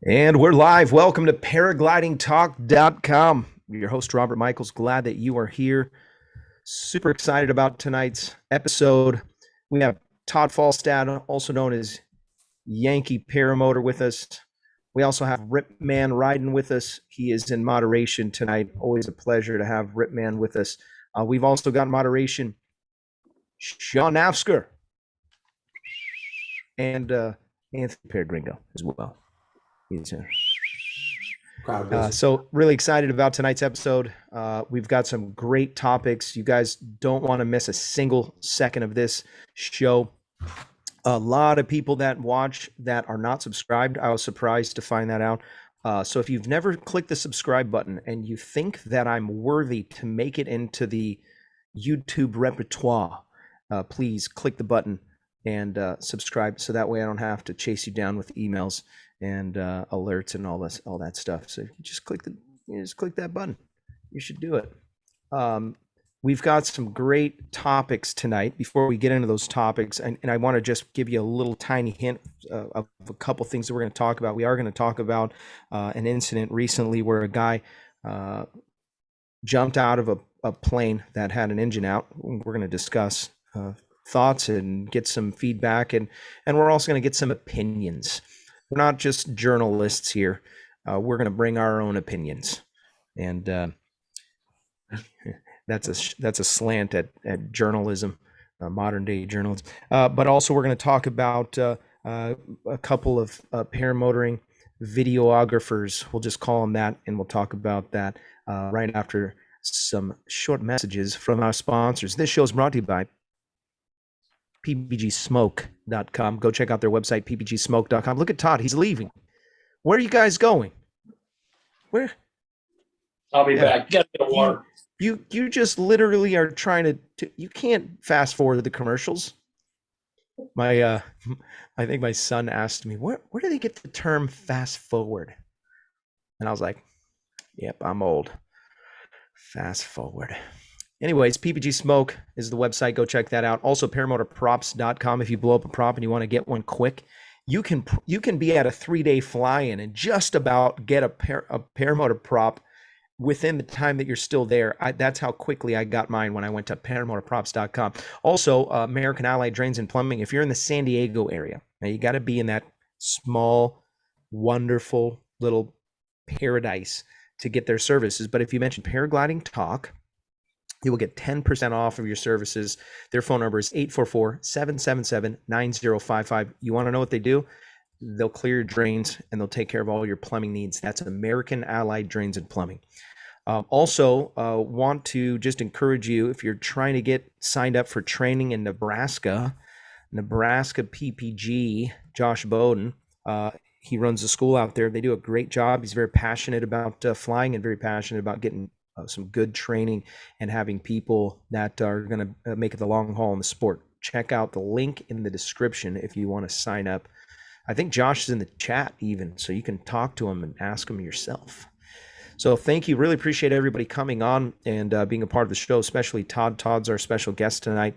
And we're live. Welcome to paraglidingtalk.com. Your host, Robert Michaels. Glad that you are here. Super excited about tonight's episode. We have Todd Falstad, also known as Yankee Paramotor, with us. We also have Ripman riding with us. He is in moderation tonight. Always a pleasure to have Ripman with us. We've also got moderation Sean Nafsker and Anthony Peregringo as well. He's so really excited about tonight's episode. We've got some great topics. You guys don't want to miss a single second of this show. A lot of people that watch that are not subscribed. I was surprised to find that out. So if you've never clicked the subscribe button and you think that I'm worthy to make it into the YouTube repertoire, please click the button and subscribe, so that way I don't have to chase you down with emails and alerts and all that stuff. So you just click that button. You should do it. We've got some great topics tonight. Before we get into those topics, and I want to just give you a little tiny hint of a couple things that we're going to talk about. We are going to talk about an incident recently where a guy jumped out of a plane that had an engine out. We're going to discuss thoughts and get some feedback, and we're also going to get some opinions. We're not just journalists here. We're going to bring our own opinions, and that's a slant at journalism, modern day journalism. But also we're going to talk about a couple of paramotoring videographers. We'll just call them that, and we'll talk about that right after some short messages from our sponsors. This show is brought to you by PPGsmoke.com. Go check out their website, PPGsmoke.com. Look at Todd. He's leaving. Where are you guys going? Where? I'll be back. Get the water. You just literally are trying to you can't fast forward the commercials. I think my son asked me, where do they get the term fast forward? And I was like, yep, I'm old. Fast forward. Anyways, PPG Smoke is the website. Go check that out. Also, paramotorprops.com. If you blow up a prop and you want to get one quick, you can be at a 3-day fly-in and just about get a paramotor prop within the time that you're still there. That's how quickly I got mine when I went to paramotorprops.com. Also, American Allied Drains and Plumbing. If you're in the San Diego area, now you got to be in that small, wonderful little paradise to get their services. But if you mention Paragliding Talk, you will get 10% off of your services. Their phone number is 844-777-9055. You want to know what they do? They'll clear your drains and they'll take care of all your plumbing needs. That's American Allied Drains and Plumbing. Also, want to just encourage you, if you're trying to get signed up for training in Nebraska PPG, Josh Bowden, he runs a school out there. They do a great job. He's very passionate about flying and very passionate about getting some good training and having people that are going to make it the long haul in the sport. Check out the link in the description if you want to sign up. I think Josh is in the chat even, so you can talk to him and ask him yourself. So thank you. Really appreciate everybody coming on and being a part of the show, especially Todd. Todd's our special guest tonight.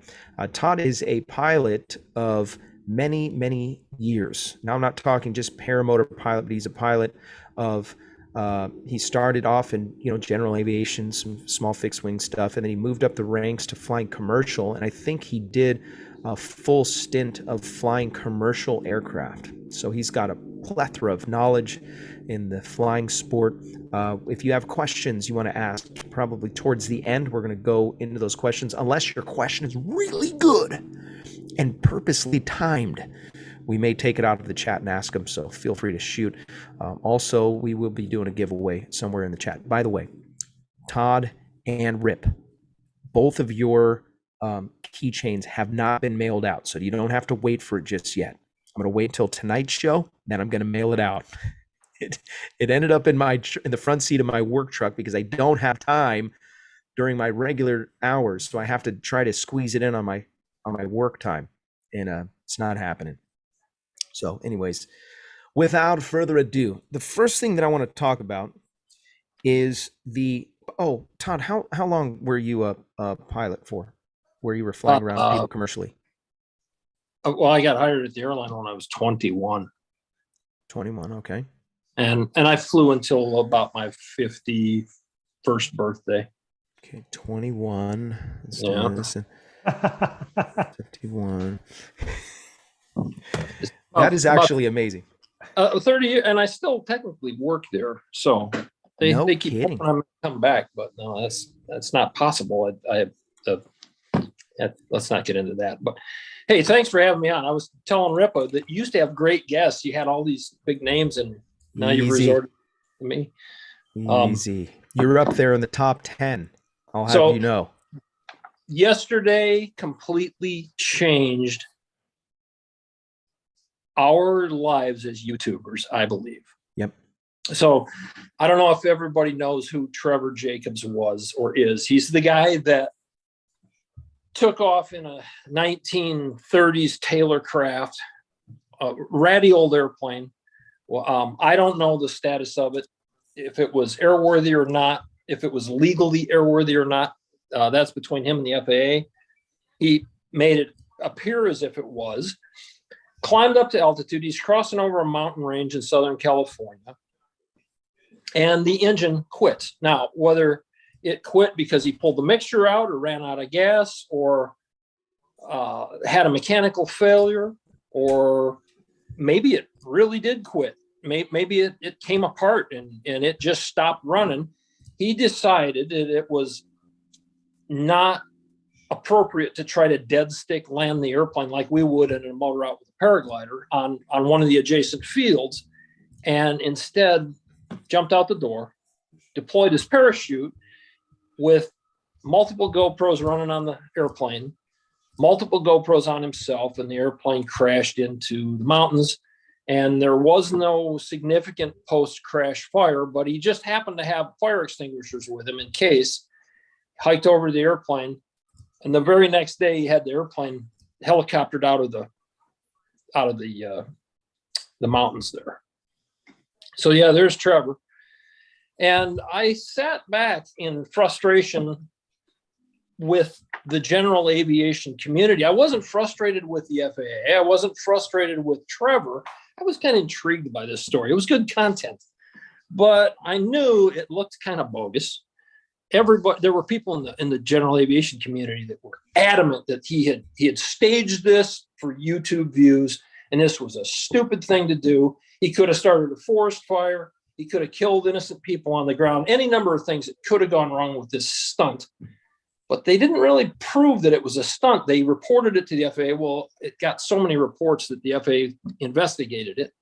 Todd is a pilot of many, many years. Now, I'm not talking just paramotor pilot, but he's a pilot of he started off in general aviation, some small fixed wing stuff, and then he moved up the ranks to flying commercial. And I think he did a full stint of flying commercial aircraft. So he's got a plethora of knowledge in the flying sport. If you have questions you want to ask, probably towards the end, we're going to go into those questions. Unless your question is really good and purposely timed, we may take it out of the chat and ask them, so feel free to shoot. Also, we will be doing a giveaway somewhere in the chat. By the way, Todd and Rip, both of your keychains have not been mailed out, so you don't have to wait for it just yet. I'm going to wait till tonight's show, then I'm going to mail it out. It ended up in the front seat of my work truck because I don't have time during my regular hours, so I have to try to squeeze it in on my work time, and it's not happening. So anyways, without further ado, the first thing that I want to talk about is Todd, how long were you a pilot for, where you were flying around people commercially? Well, I got hired at the airline when I was 21. 21, okay. And I flew until about my 51st birthday. Okay, 21. Let's Yeah. do this. 51. That is actually amazing. 30 years, and I still technically work there. So they keep kidding. hoping I'm going to come back, but no, that's not possible. Let's not get into that. But hey, thanks for having me on. I was telling Ripa that you used to have great guests. You had all these big names, and now you've resorted to me. Easy. You're up there in the top 10. I'll have you know. Yesterday completely changed our lives as YouTubers, I believe. Yep. So I don't know if everybody knows who Trevor Jacobs was or is. He's the guy that took off in a 1930s Taylor craft, a ratty old airplane. Well, I don't know the status of it, if it was airworthy or not, if it was legally airworthy or not. That's between him and the FAA. He made it appear as if it was. Climbed up to altitude. He's crossing over a mountain range in Southern California. And the engine quit. Now, whether it quit because he pulled the mixture out or ran out of gas or had a mechanical failure, or maybe it really did quit. Maybe it came apart and it just stopped running. He decided that it was not appropriate to try to dead stick land the airplane like we would in a motor out with a paraglider on one of the adjacent fields, and instead jumped out the door, deployed his parachute with multiple GoPros running on the airplane, multiple GoPros on himself, and the airplane crashed into the mountains. And there was no significant post-crash fire, but he just happened to have fire extinguishers with him in case. Hiked over to the airplane, and the very next day he had the airplane helicoptered out of the mountains there. So yeah, there's Trevor. And I sat back in frustration with the general aviation community. I wasn't frustrated with the FAA. I wasn't frustrated with Trevor. I was kind of intrigued by this story. It was good content, but I knew it looked kind of bogus. Everybody, there were people in the general aviation community that were adamant that he had staged this for YouTube views, and this was a stupid thing to do. He could have started a forest fire. He could have killed innocent people on the ground. Any number of things that could have gone wrong with this stunt, but they didn't really prove that it was a stunt. They reported it to the FAA. Well, it got so many reports that the FAA investigated it,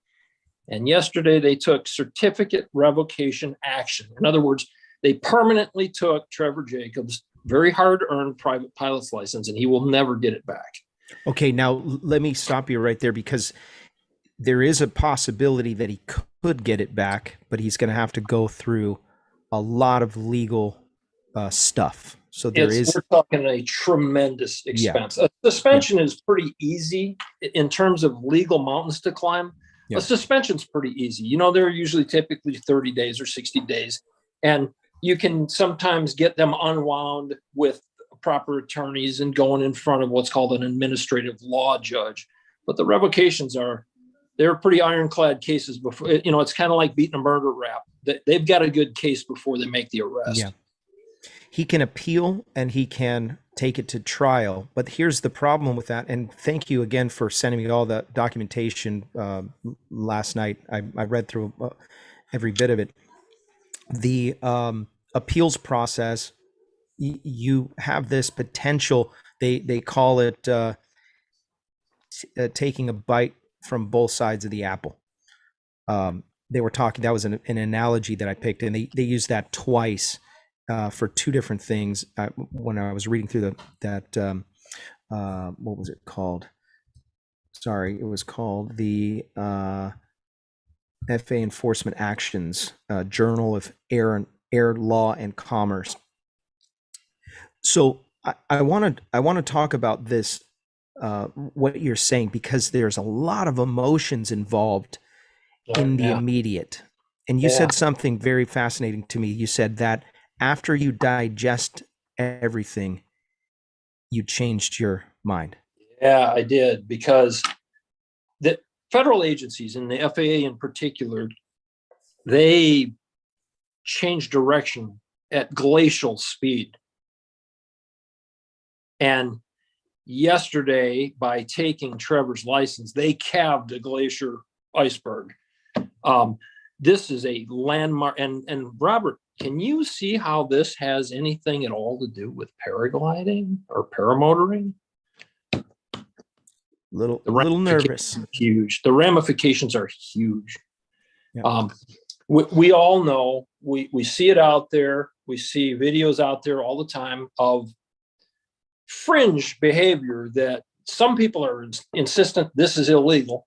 and yesterday they took certificate revocation action. In other words, they permanently took Trevor Jacobs' very hard-earned private pilot's license, and he will never get it back. Okay, now let me stop you right there, because there is a possibility that he could get it back, but he's going to have to go through a lot of legal stuff. So we're talking a tremendous expense. Yeah. A suspension is pretty easy in terms of legal mountains to climb. Yeah. A suspension's pretty easy. You know, they're usually typically 30 days or 60 days. And you can sometimes get them unwound with proper attorneys and going in front of what's called an administrative law judge. But the revocations they're pretty ironclad cases before, you know, it's kind of like beating a murder rap. They've got a good case before they make the arrest. Yeah. He can appeal and he can take it to trial. But here's the problem with that. And thank you again for sending me all the documentation last night. I read through every bit of it. The appeals process, you have this potential, they call it taking a bite from both sides of the apple. They were talking, that was an analogy that I picked, and they used that twice for two different things. When I was reading through what was it called? Sorry, it was called the FAA Enforcement Actions, Journal of Air Law and Commerce. So I want to talk about this, what you're saying, because there's a lot of emotions involved in the immediate. And you said something very fascinating to me. You said that after you digest everything, you changed your mind. Yeah, I did, because the federal agencies, and the FAA in particular, they change direction at glacial speed. And yesterday, by taking Trevor's license, they calved a glacier iceberg. This is a landmark. And Robert, can you see how this has anything at all to do with paragliding or paramotoring? Little nervous. Huge. The ramifications are huge. Yeah. We all know, we see it out there. We see videos out there all the time of fringe behavior that some people are insistent this is illegal,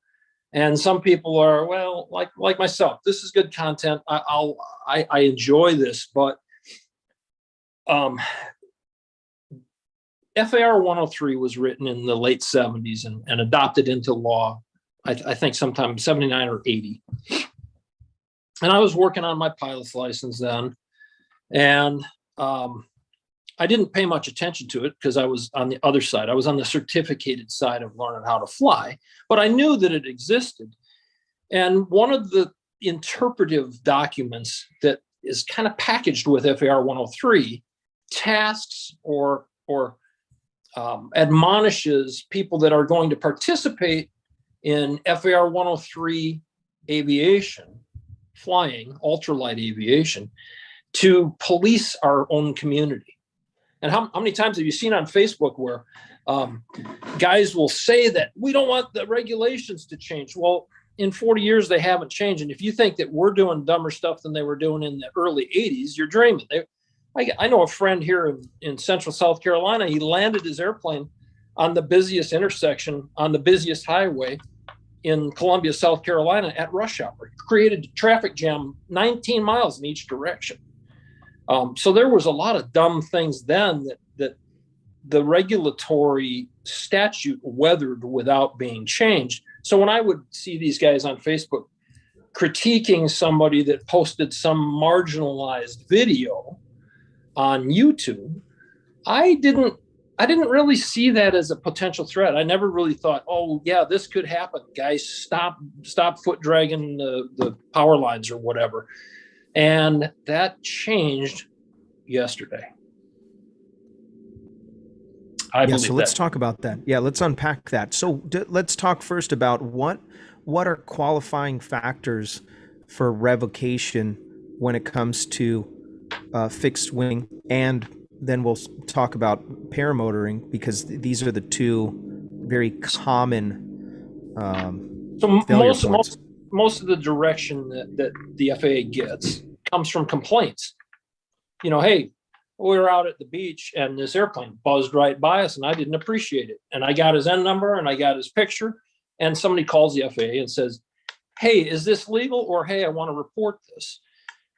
and some people are, well, like myself, this is good content. I enjoy this, but FAR 103 was written in the late 70s and adopted into law, I think sometime 79 or 80. And I was working on my pilot's license then, and I didn't pay much attention to it because I was on the other side. I was on the certificated side of learning how to fly, but I knew that it existed. And one of the interpretive documents that is kind of packaged with FAR 103 tasks or admonishes people that are going to participate in FAR 103 aviation, flying, ultralight aviation, to police our own community. And how many times have you seen on Facebook where guys will say that we don't want the regulations to change? Well, in 40 years, they haven't changed. And if you think that we're doing dumber stuff than they were doing in the early 80s, you're dreaming. I know a friend here in central South Carolina. He landed his airplane on the busiest intersection on the busiest highway in Columbia, South Carolina at rush hour. It created a traffic jam 19 miles in each direction. So there was a lot of dumb things then that the regulatory statute weathered without being changed. So when I would see these guys on Facebook critiquing somebody that posted some marginalized video on YouTube, I didn't really see that as a potential threat. I never really thought, oh yeah, this could happen. Guys, stop foot dragging the power lines or whatever. And that changed yesterday. So let's talk about that. Yeah, let's unpack that. So let's talk first about what are qualifying factors for revocation when it comes to fixed wing, and then we'll talk about paramotoring, because these are the two very common most of the direction that the FAA gets comes from complaints. You know, hey, we were out at the beach and this airplane buzzed right by us and I didn't appreciate it. And I got his N number and I got his picture, and somebody calls the FAA and says, hey, is this legal? Or, hey, I want to report this.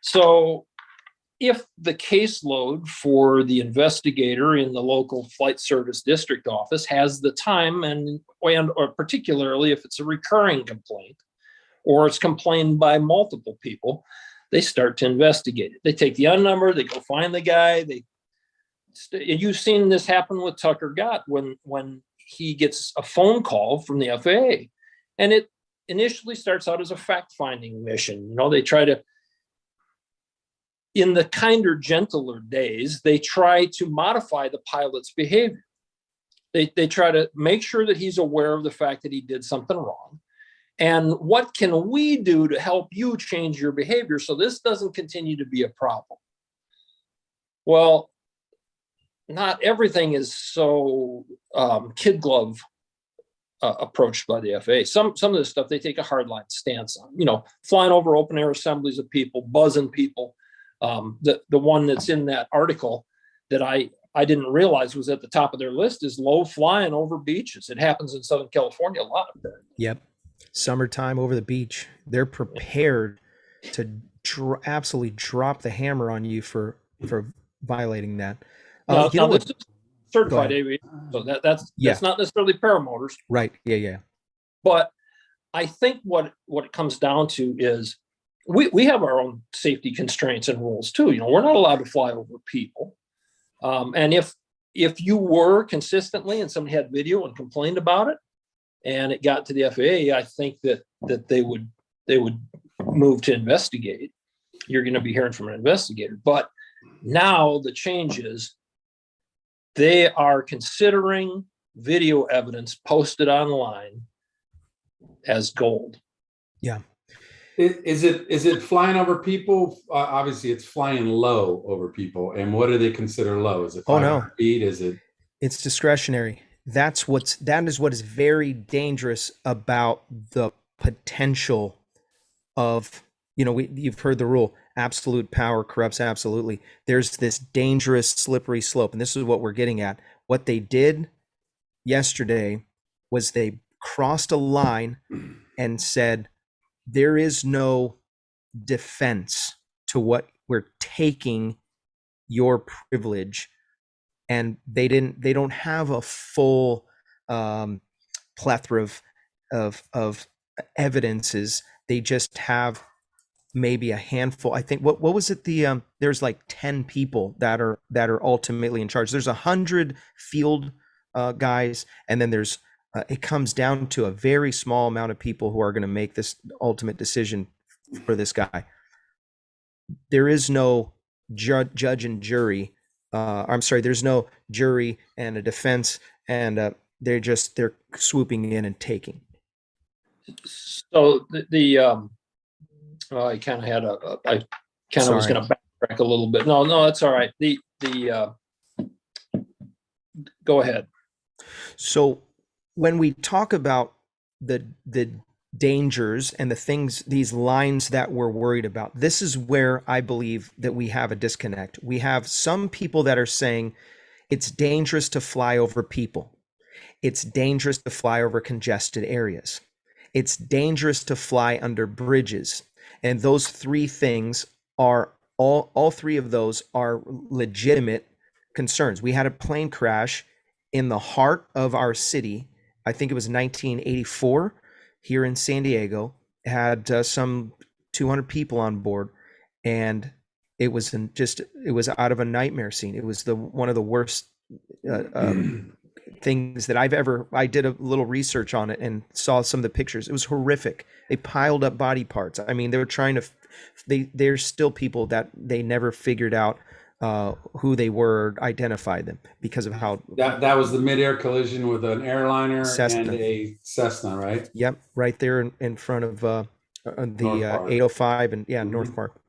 So if the caseload for the investigator in the local flight service district office has the time, or particularly if it's a recurring complaint or it's complained by multiple people, they start to investigate it. They take the N number, they go find the guy. You've seen this happen with Tucker Gott when he gets a phone call from the FAA, and it initially starts out as a fact-finding mission. You know, they try to, in the kinder, gentler days, they try to modify the pilot's behavior. They try to make sure that he's aware of the fact that he did something wrong. And what can we do to help you change your behavior so this doesn't continue to be a problem? Well, not everything is so kid glove approached by the FAA. Some of this stuff they take a hardline stance on. You know, flying over open air assemblies of people, buzzing people. The one that's in that article that I didn't realize was at the top of their list is low flying over beaches. It happens in Southern California a lot of that. Yep. Summertime over the beach. They're prepared to absolutely drop the hammer on you for violating that. Now this is certified aviation, so that's not necessarily paramotors. Right. Yeah. But I think what it comes down to is we have our own safety constraints and rules too. You know, we're not allowed to fly over people. And if you were consistently and somebody had video and complained about it and it got to the FAA, I think that they would move to investigate, you're going to be hearing from an investigator. But now the change is they are considering video evidence posted online as gold. Yeah. Is it flying over people? Obviously, it's flying low over people. And what do they consider low? Is it 500 feet? Is it? It's discretionary. That is what is very dangerous about the potential of, you've heard the rule, absolute power corrupts absolutely. There's this dangerous slippery slope. And this is what we're getting at. What they did yesterday was they crossed a line and said, there is no defense to what we're taking your privilege. And they don't have a full plethora of evidences. They just have maybe a handful. I think what was it? There's like 10 people that are ultimately in charge. There's 100 field guys, and then there's it comes down to a very small amount of people who are going to make this ultimate decision for this guy. There is no judge and jury. There's no jury and a defense, and they're swooping in and taking. So I kind of had I kind of was going to backtrack a little bit. No, that's all right. Go ahead. So when we talk about the dangers and the things, these lines that we're worried about, this is where I believe that we have a disconnect. We have some people that are saying it's dangerous to fly over people. It's dangerous to fly over congested areas. It's dangerous to fly under bridges. And those three things are all three of those are legitimate concerns. We had a plane crash in the heart of our city. I think it was 1984 here in San Diego. It had some 200 people on board, and it was out of a nightmare scene. It was one of the worst things that I did a little research on it and saw some of the pictures. It was horrific. They piled up body parts. I mean, they were there's still people that they never figured out who they were, identify them because of how that was the midair collision with an airliner Cessna. And a Cessna, right? Yep, right there in front of the 805 and North Park.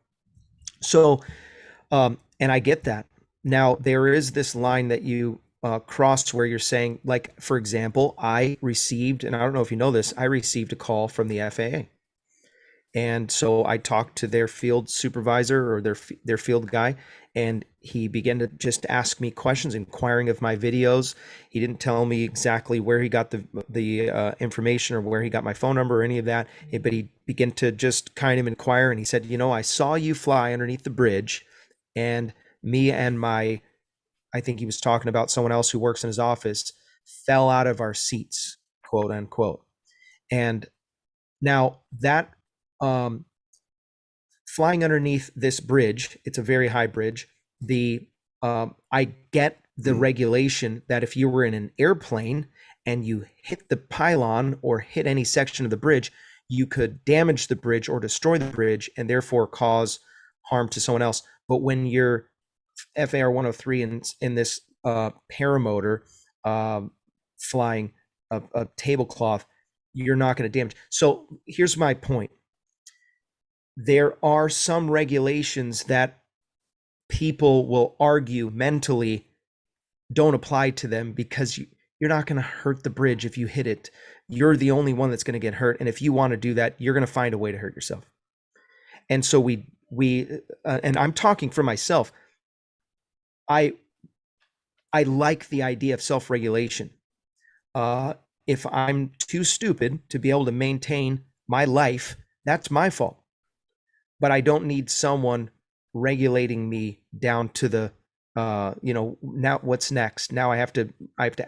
So, and I get that. Now there is this line that you crossed where you're saying, like, for example, I received, and I don't know if you know this, I received a call from the FAA. And so I talked to their field supervisor or their field guy, and he began to just ask me questions, inquiring of my videos. He didn't tell me exactly where he got the information or where he got my phone number or any of that, but he began to just kind of inquire. And he said, I saw you fly underneath the bridge, and me and I think he was talking about someone else who works in his office, fell out of our seats, quote unquote. And now that flying underneath this bridge, it's a very high bridge. I get the regulation that if you were in an airplane and you hit the pylon or hit any section of the bridge, you could damage the bridge or destroy the bridge and therefore cause harm to someone else. But when you're FAR 103 in this paramotor flying a tablecloth, you're not going to damage. So here's my point. There are some regulations that people will argue mentally don't apply to them because you're not going to hurt the bridge if you hit it. You're the only one that's going to get hurt. And if you want to do that, you're going to find a way to hurt yourself. And so we and I'm talking for myself. I like the idea of self-regulation. If I'm too stupid to be able to maintain my life, that's my fault. But I don't need someone regulating me down to the, now what's next? Now I have to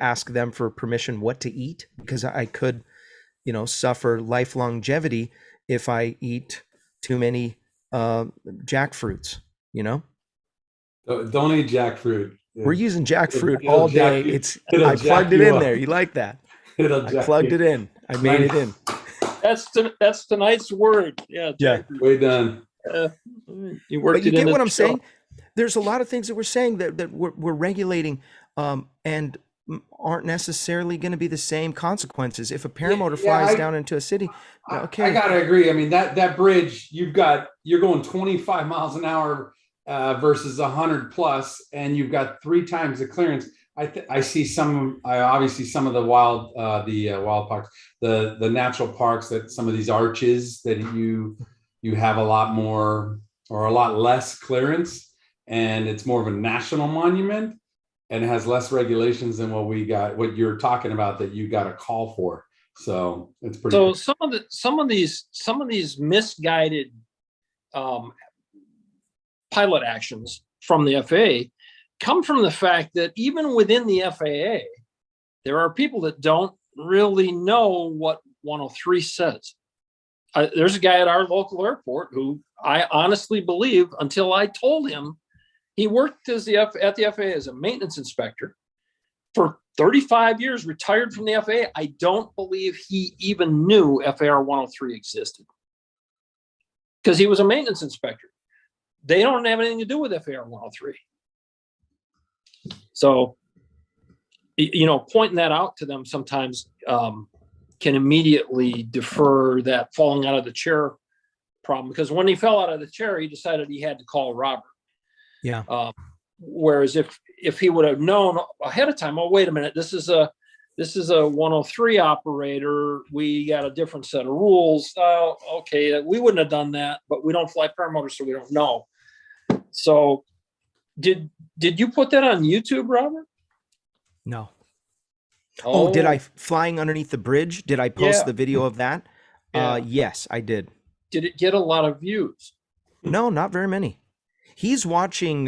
ask them for permission what to eat, because I could, suffer life longevity if I eat too many jackfruits, Don't eat jackfruit. We're using jackfruit all day. I plugged it in there. You like that? I plugged it in. I made it in. That's tonight's word. Yeah. Yeah. Way done. You worked But you it in get what the I'm show. saying? There's a lot of things that we're saying that we're regulating, and aren't necessarily going to be the same consequences. If a paramotor flies down into a city, okay. I gotta agree. I mean, that bridge, you're going 25 miles an hour versus 100 plus, and you've got 3 times the clearance. I see obviously some of the wild parks, the natural parks, that some of these arches that you have a lot more or a lot less clearance, and it's more of a national monument, and it has less regulations than what you're talking about that you got a call for. So it's pretty. So some of these misguided pilot actions from the FAA come from the fact that even within the FAA, there are people that don't really know what 103 says. There's a guy at our local airport who I honestly believe, until I told him, he worked at the FAA as a maintenance inspector for 35 years, retired from the FAA. I don't believe he even knew FAR 103 existed because he was a maintenance inspector. They don't have anything to do with FAR 103. So, pointing that out to them sometimes can immediately defer that falling out of the chair problem, because when he fell out of the chair, he decided he had to call Robert. Yeah. Whereas if he would have known ahead of time, oh, wait a minute, this is a 103 operator, we got a different set of rules. Oh, okay, we wouldn't have done that, but we don't fly paramotors, so we don't know. So did you put that on YouTube, Robert? No. Oh, did I flying underneath the bridge? Did I post the video of that? Yeah. Yes, I did. Did it get a lot of views? No, not very many. He's watching,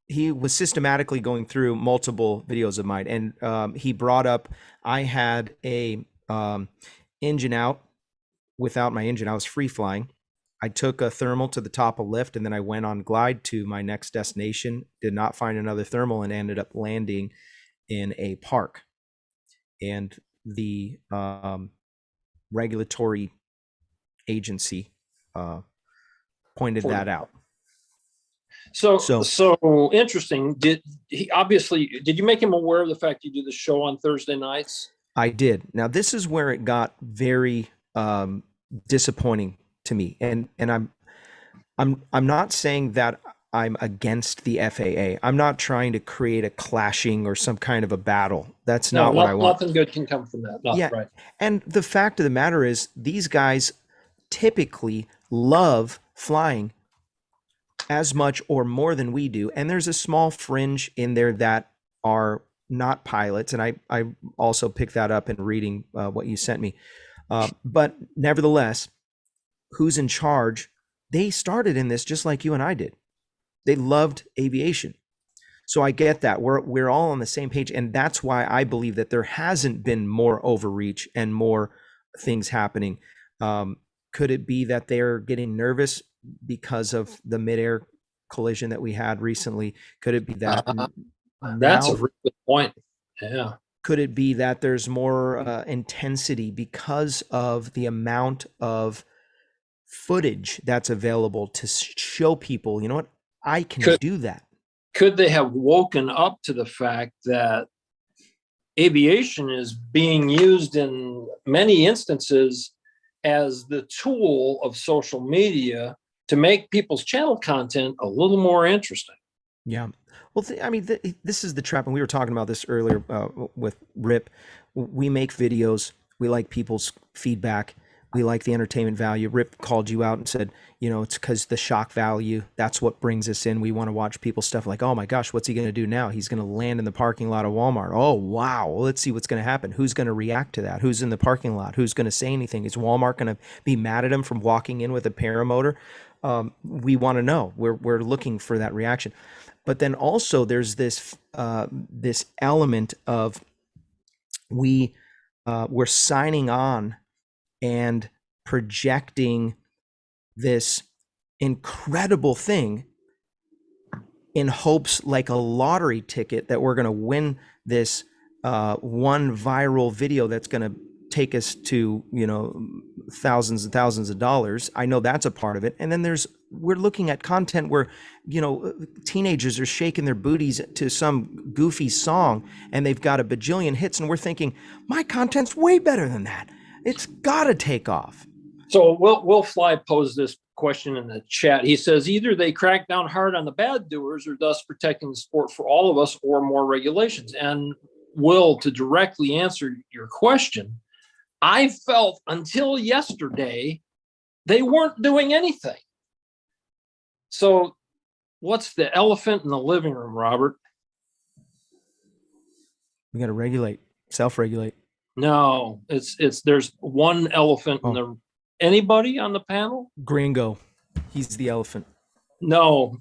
he was systematically going through multiple videos of mine, and he brought up, I had a engine out. Without my engine, I was free flying. I took a thermal to the top of lift, and then I went on glide to my next destination, did not find another thermal, and ended up landing in a park. And the regulatory agency pointed that out. So interesting. Did you make him aware of the fact you do the show on Thursday nights? I did. Now, this is where it got very disappointing to me, and I'm not saying that I'm against the FAA. I'm not trying to create a clashing or some kind of a battle. That's not what I want. Nothing good can come from that. Yeah. Right. And the fact of the matter is, these guys typically love flying as much or more than we do. And there's a small fringe in there that are not pilots. And I also picked that up in reading what you sent me. But nevertheless, who's in charge? They started in this just like you and I did. They loved aviation. So I get that. We're all on the same page. And that's why I believe that there hasn't been more overreach and more things happening. Could it be that they're getting nervous because of the midair collision that we had recently? Could it be that? That's a really good point. Yeah. Could it be that there's more intensity because of the amount of footage that's available to show people, you know what, I can do that? Could they have woken up to the fact that aviation is being used in many instances as the tool of social media to make people's channel content a little more interesting? Yeah. Well, this is the trap. And we were talking about this earlier with Rip. We make videos. We like people's feedback. We like the entertainment value. Rip called you out and said, it's because the shock value, that's what brings us in. We want to watch people's stuff like, oh my gosh, what's he going to do now? He's going to land in the parking lot of Walmart. Oh, wow. Well, let's see what's going to happen. Who's going to react to that? Who's in the parking lot? Who's going to say anything? Is Walmart going to be mad at him from walking in with a paramotor? We want to know. We're looking for that reaction. But then also there's this element of we're signing on and projecting this incredible thing in hopes, like a lottery ticket, that we're going to win this one viral video that's going to take us to, thousands and thousands of dollars. I know that's a part of it. And then we're looking at content where, teenagers are shaking their booties to some goofy song and they've got a bajillion hits, and we're thinking, my content's way better than that. It's got to take off. So Will Fly posed this question in the chat. He says either they crack down hard on the bad doers, or thus protecting the sport for all of us, or more regulations. And Will, to directly answer your question, I felt until yesterday they weren't doing anything. So what's the elephant in the living room, Robert? We got to self-regulate. No, there's one elephant in the. Anybody on the panel? Gringo. He's the elephant. No.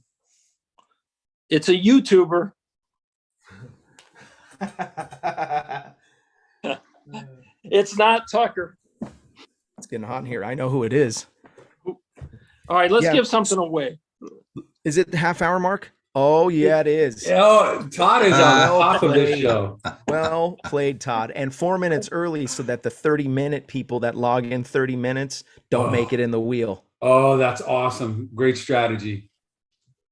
It's a YouTuber. It's not Tucker. It's getting hot in here. I know who it is. All right, let's give something away. Is it the half-hour mark? Oh, yeah, it is. Oh, Todd is on top of this show. Well played, Todd. And 4 minutes early so that the 30-minute people that log in 30 minutes don't make it in the wheel. Oh, that's awesome. Great strategy.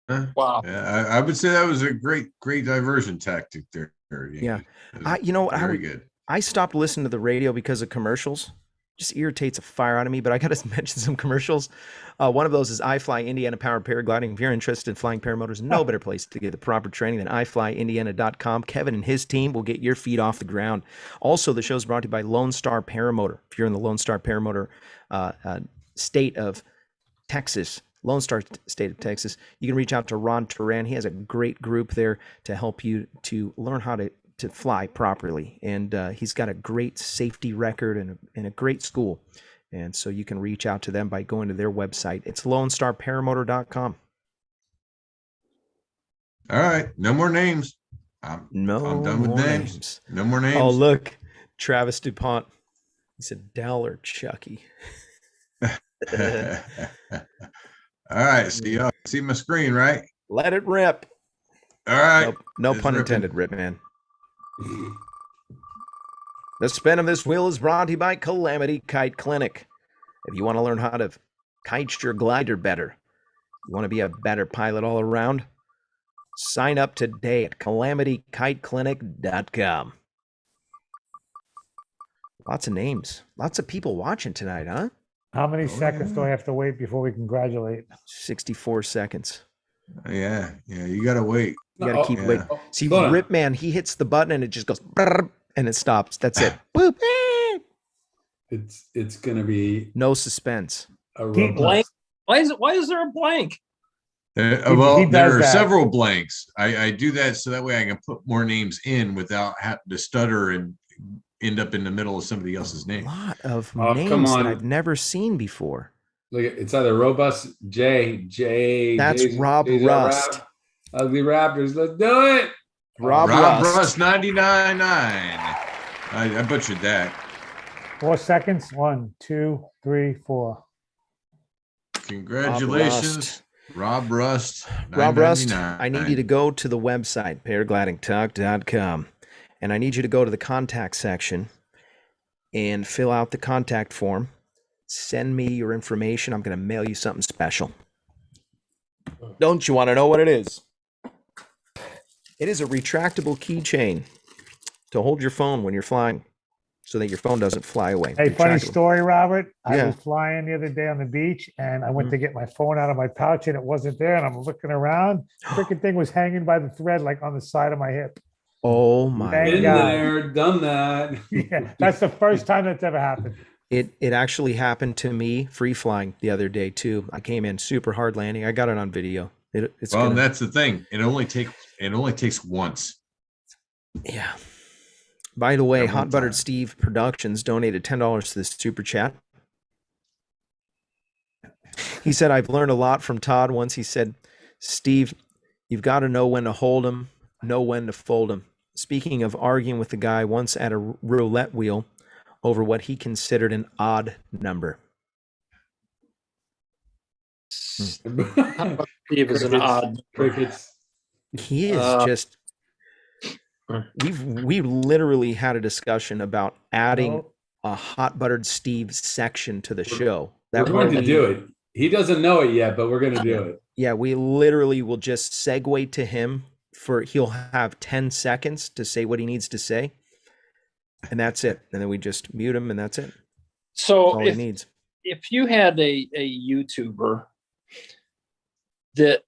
Wow. Yeah, I would say that was a great diversion tactic there. Yeah. Very good. I stopped listening to the radio because of commercials. Just irritates the fire out of me, but I got to mention some commercials. One of those is iFly Indiana Powered Paragliding. If you're interested in flying paramotors, no better place to get the proper training than iflyindiana.com. Kevin and his team will get your feet off the ground. Also, the show is brought to you by Lone Star Paramotor. If you're in the Lone Star Paramotor state of Texas, Lone Star state of Texas, you can reach out to Ron Turan. He has a great group there to help you to learn how to fly properly. And he's got a great safety record and a great school. And so you can reach out to them by going to their website. It's lonestarparamotor.com. All right. No more names. I'm done with names. No more names. Oh, look. Travis DuPont. He said, Dell or Chucky. All right. See my screen, right? Let it rip. All right. No pun intended, Rip Man. The spin of this wheel is brought to you by Calamity Kite Clinic. If you want to learn how to kite your glider better, you want to be a better pilot all around, sign up today at calamityKiteClinic.com. Lots of names. Lots of people watching tonight, huh? How many seconds do I have to wait before we congratulate? 64 seconds. Yeah. You got to wait. You got to keep waiting. See, Rip Man, he hits the button and it just goes, and it stops. That's it. Boop. It's going to be no suspense. A blank. Why is there a blank? There are several blanks. I do that so that way I can put more names in without having to stutter and end up in the middle of somebody else's name. A lot of names that I've never seen before. Look, it's either Robust J. That's Rob Rust. Ugly Raptors. Let's do it. Rob Rust 99.9. I butchered that. 4 seconds. 1, 2, 3, 4. Congratulations, Rob Rust. Rob Rust, I need you to go to the website, paraglidingtalk.com, and I need you to go to the contact section and fill out the contact form. Send me your information. I'm going to mail you something special. Don't you want to know what it is? It is a retractable keychain to hold your phone when you're flying so that your phone doesn't fly away. Hey, funny story, Robert. Yeah. I was flying the other day on the beach and I went to get my phone out of my pouch and it wasn't there. And I'm looking around. Freaking thing was hanging by the thread, like on the side of my hip. Oh my God. Been there, done that. Yeah, that's the first time that's ever happened. It actually happened to me free flying the other day too. I came in super hard landing. I got it on video. That's the thing. It only takes once. Yeah. By the way, Hot Buttered Steve Productions donated $10 to this super chat. He said, I've learned a lot from Todd once. He said, Steve, you've got to know when to hold him, know when to fold him. Speaking of arguing with the guy once at a roulette wheel over what he considered an odd number. Steve is an odd crickets. He is just. We literally had a discussion about adding a Hot Buttered Steve section to the show. We're going to do it. He doesn't know it yet, but we're going to do it. Yeah, we literally will just segue to him he'll have 10 seconds to say what he needs to say. And that's it. And then we just mute him and that's it. So all he needs. If you had a YouTuber that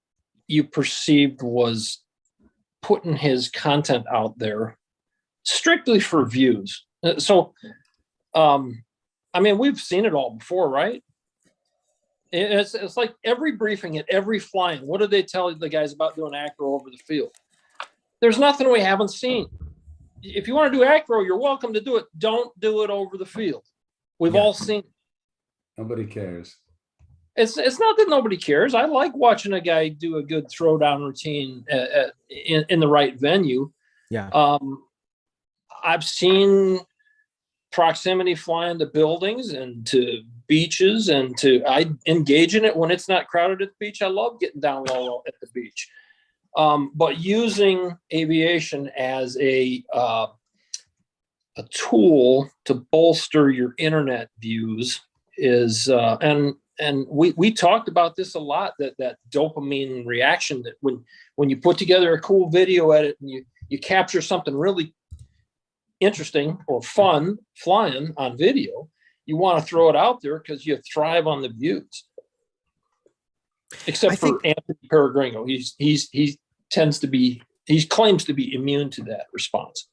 you perceived was putting his content out there strictly for views. So, I mean, we've seen it all before, right? It's like every briefing at every flying. What do they tell the guys about doing acro over the field? There's nothing we haven't seen. If you want to do acro, you're welcome to do it. Don't do it over the field. We've all seen it. Nobody cares. It's not that nobody cares. I like watching a guy do a good throwdown routine in the right venue. Yeah. I've seen proximity flying to buildings and to beaches, and I engage in it when it's not crowded at the beach. I love getting down low at the beach. But using aviation as a tool to bolster your internet views is, and we talked about this a lot, that dopamine reaction, that when you put together a cool video edit and you capture something really interesting or fun flying on video, you want to throw it out there because you thrive on the views. Except for Anthony Peregrino, he claims to be immune to that response.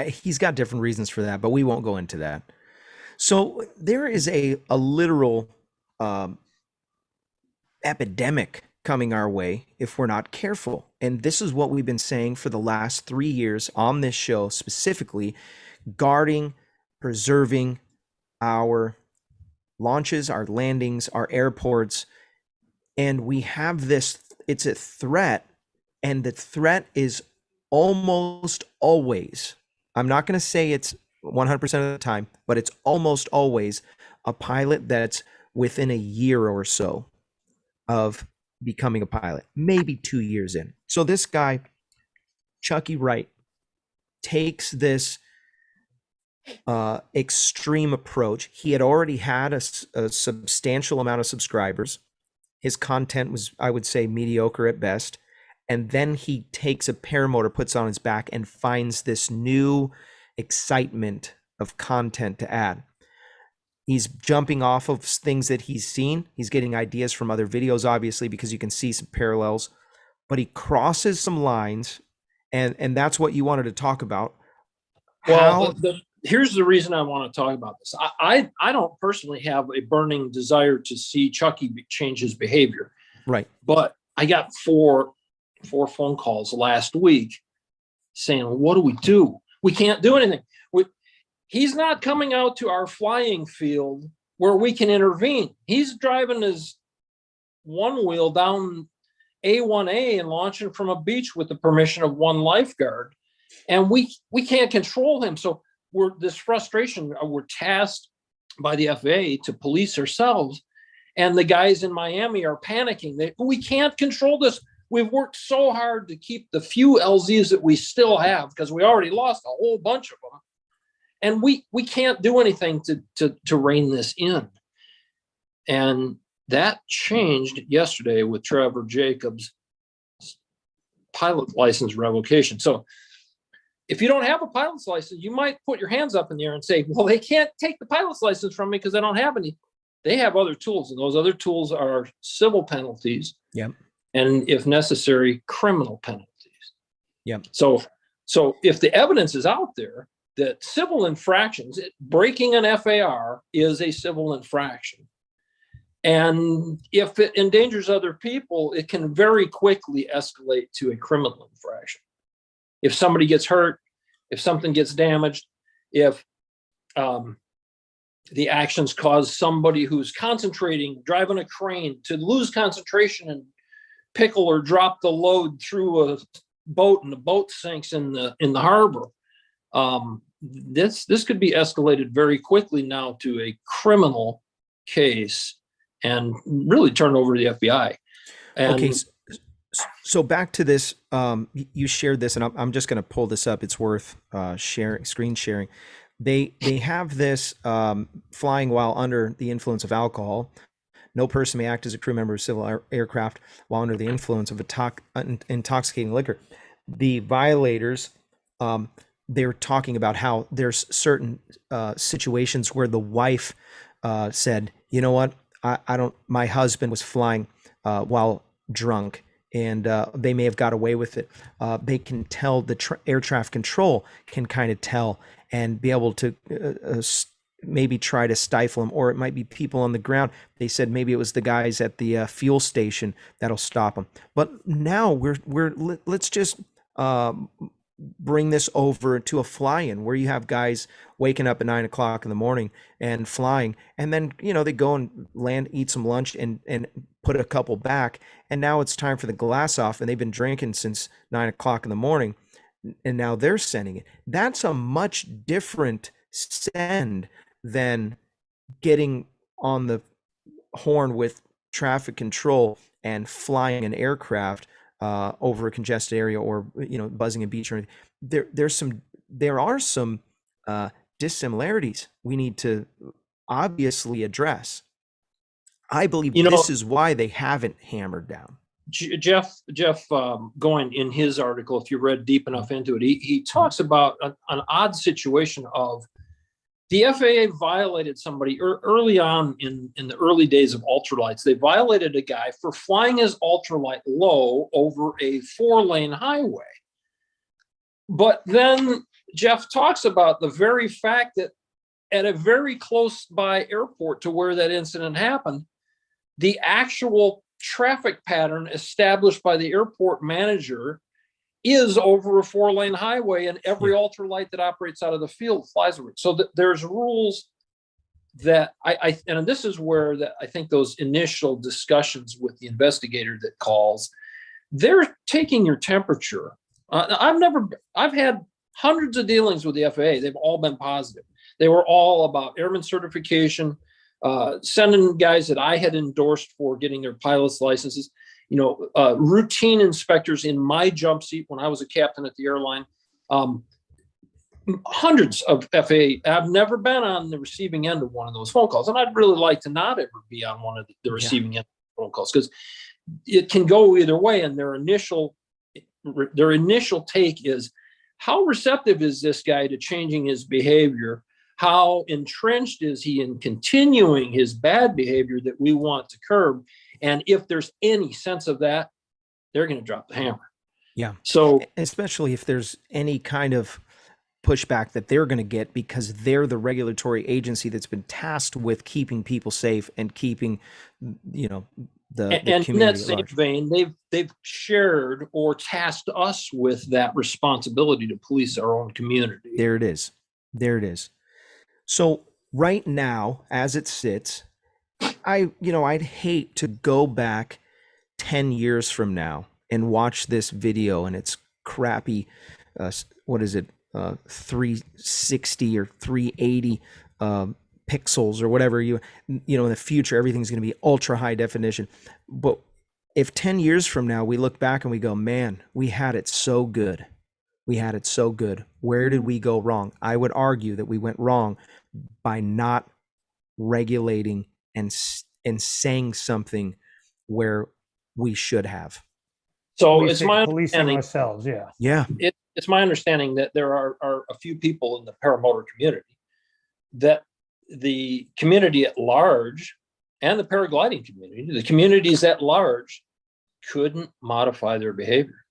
He's got different reasons for that, but we won't go into that. So there is a literal epidemic coming our way if we're not careful. And this is what we've been saying for the last 3 years on this show, specifically guarding, preserving our launches, our landings, our airports. And we have this, it's a threat, and the threat is almost always, I'm not going to say it's 100% of the time, but it's almost always a pilot that's within a year or so of becoming a pilot, maybe 2 years in. So this guy, Chucky Wright, takes this extreme approach. He had already had a substantial amount of subscribers. His content was, I would say, mediocre at best. And then he takes a paramotor, puts on his back, and finds this new excitement of content to add. He's jumping off of things that he's seen. He's getting ideas from other videos, obviously, because you can see some parallels. But he crosses some lines, and that's what you wanted to talk about. Well, here's the reason I want to talk about this. I don't personally have a burning desire to see Chucky change his behavior. Right. But I got four phone calls last week saying, what do we do? We can't do anything. He's not coming out to our flying field where we can intervene. He's driving his one wheel down A1A and launching from a beach with the permission of one lifeguard. And we can't control him. So this frustration, we're tasked by the FAA to police ourselves. And the guys in Miami are panicking. We can't control this. We've worked so hard to keep the few LZs that we still have, because we already lost a whole bunch of them. And we can't do anything to rein this in. And that changed yesterday with Trevor Jacobs' pilot license revocation. So if you don't have a pilot's license, you might put your hands up in the air and say, well, they can't take the pilot's license from me because I don't have any. They have other tools, and those other tools are civil penalties. Yep. And if necessary, criminal penalties. Yep. So if the evidence is out there that civil infractions, breaking an FAR is a civil infraction. And if it endangers other people, it can very quickly escalate to a criminal infraction. If somebody gets hurt, if something gets damaged, if the actions cause somebody who's concentrating, driving a crane, to lose concentration and pickle or drop the load through a boat and the boat sinks in the harbor. This could be escalated very quickly now to a criminal case and really turn over to the FBI. And okay, so back to this. You shared this, and I'm just going to pull this up. It's worth screen sharing. they have this flying while under the influence of alcohol. No person may act as a crew member of civil aircraft while under the influence of intoxicating liquor. The violators, they're talking about how there's certain situations where the wife said, you know what, I don't, my husband was flying while drunk, and they may have got away with it. They can tell, the air traffic control can kind of tell and be able to maybe try to stifle them, or it might be people on the ground. They said maybe it was the guys at the fuel station that'll stop them. But now let's just bring this over to a fly-in where you have guys waking up at 9 o'clock in the morning and flying, and then they go and land, eat some lunch, and put a couple back, and now it's time for the glass off, and they've been drinking since 9 o'clock in the morning, and now they're sending it. That's a much different send than getting on the horn with traffic control and flying an aircraft over a congested area, or buzzing a beach or anything. There are some dissimilarities we need to obviously address. I believe this is why they haven't hammered down. Jeff going in his article, if you read deep enough into it, he talks about an odd situation of the FAA violated somebody early on in the early days of ultralights. They violated a guy for flying his ultralight low over a 4-lane highway. But then Jeff talks about the very fact that at a very close by airport to where that incident happened, the actual traffic pattern established by the airport manager is over a 4-lane highway, and every ultralight that operates out of the field flies over it. So there's rules that and this is where I think those initial discussions with the investigator that calls, they're taking your temperature. I've had hundreds of dealings with the FAA. They've all been positive. They were all about airman certification, sending guys that I had endorsed for getting their pilot's licenses. Routine inspectors in my jump seat when I was a captain at the airline. Hundreds of FAA. I've never been on the receiving end of one of those phone calls, and I'd really like to not ever be on one of the receiving end of phone calls, because it can go either way. And their initial take is, how receptive is this guy to changing his behavior? How entrenched is he in continuing his bad behavior that we want to curb? And if there's any sense of that, they're going to drop the hammer. Yeah. So especially if there's any kind of pushback that they're going to get, because they're the regulatory agency that's been tasked with keeping people safe and keeping, the community in that same vein, they've shared or tasked us with that responsibility to police our own community. There it is. So right now, as it sits, I'd hate to go back 10 years from now and watch this video and it's crappy, 360 or 380 pixels or whatever, in the future, everything's going to be ultra high definition. But if 10 years from now, we look back and we go, man, we had it so good. Where did we go wrong? I would argue that we went wrong by not regulating and saying something where we should have. So it's my understanding ourselves. It's my understanding that there are a few people in the paramotor community, that the community at large and the paragliding community, the communities at large, couldn't modify their behavior.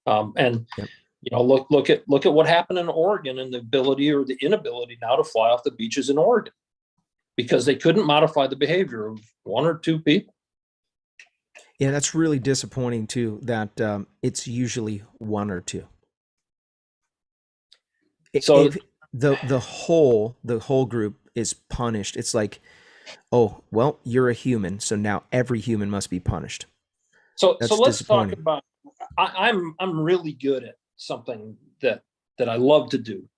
Look at what happened in Oregon and the ability or the inability now to fly off the beaches in Oregon, because they couldn't modify the behavior of one or two people. Yeah, that's really disappointing too, that it's usually one or two. So if the whole group is punished, it's like, oh, well, you're a human, so now every human must be punished. So let's talk about, I'm really good at something that I love to do.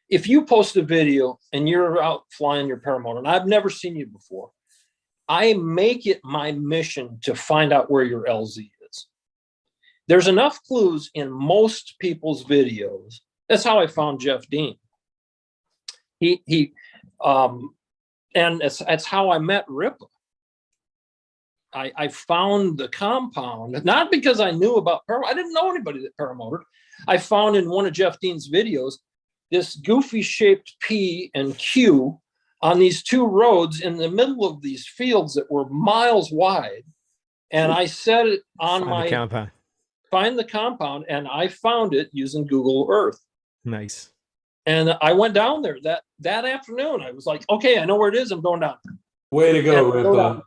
If you post a video and you're out flying your paramotor, and I've never seen you before, I make it my mission to find out where your LZ is. There's enough clues in most people's videos. That's how I found Jeff Dean. And that's how I met Ripa. I found the compound, not because I knew about paramotor. I didn't know anybody that paramotored. I found in one of Jeff Dean's videos this goofy shaped P and Q on these two roads in the middle of these fields that were miles wide. And I set it on find the compound, and I found it using Google Earth. Nice. And I went down there that afternoon. I was like, okay, I know where it is. I'm going down. Way to go, Ripa.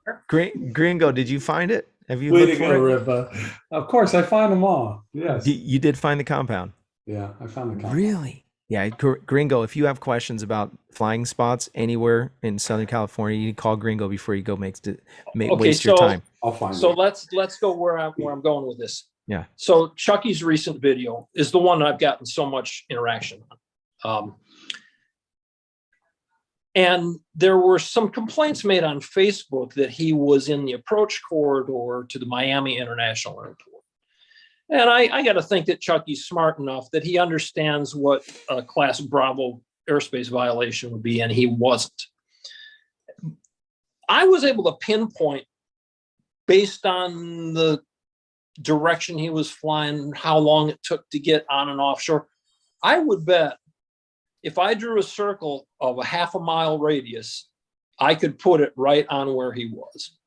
Gringo, did you find it? Have you Way looked to for go, it? Ripa. Of course, I find them all. Yes. You did find the compound. Yeah, I found the compound. Really? Yeah, Gringo, if you have questions about flying spots anywhere in Southern California, you call Gringo before you go waste your time. I'll find it. So let's go where I'm going with this. Yeah. So Chucky's recent video is the one I've gotten so much interaction on. And there were some complaints made on Facebook that he was in the approach corridor to the Miami International Airport. And I got to think that Chucky's smart enough that he understands what a Class Bravo airspace violation would be, and he wasn't. I was able to pinpoint, based on the direction he was flying, how long it took to get on and offshore. I would bet if I drew a circle of a half a mile radius, I could put it right on where he was.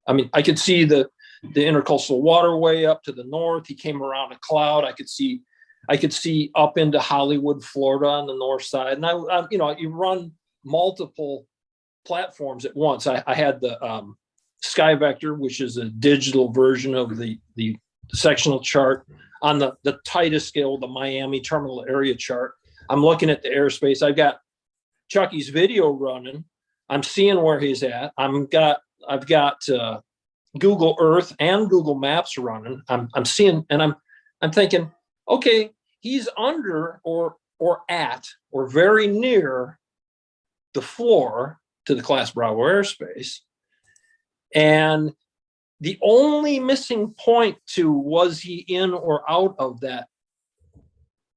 I mean, I could see the intercoastal waterway up to the north. He came around a cloud. I could see up into Hollywood, Florida on the north side. And I you run multiple platforms at once. I had the Sky Vector, which is a digital version of the sectional chart on the tightest scale, the Miami terminal area chart. I'm looking at the airspace. I've got Chucky's video running. I'm seeing where he's at. I've got Google Earth and Google Maps running. I'm seeing, and I'm thinking, okay, he's under or at or very near the floor to the Class Bravo airspace. And the only missing point to was he in or out of that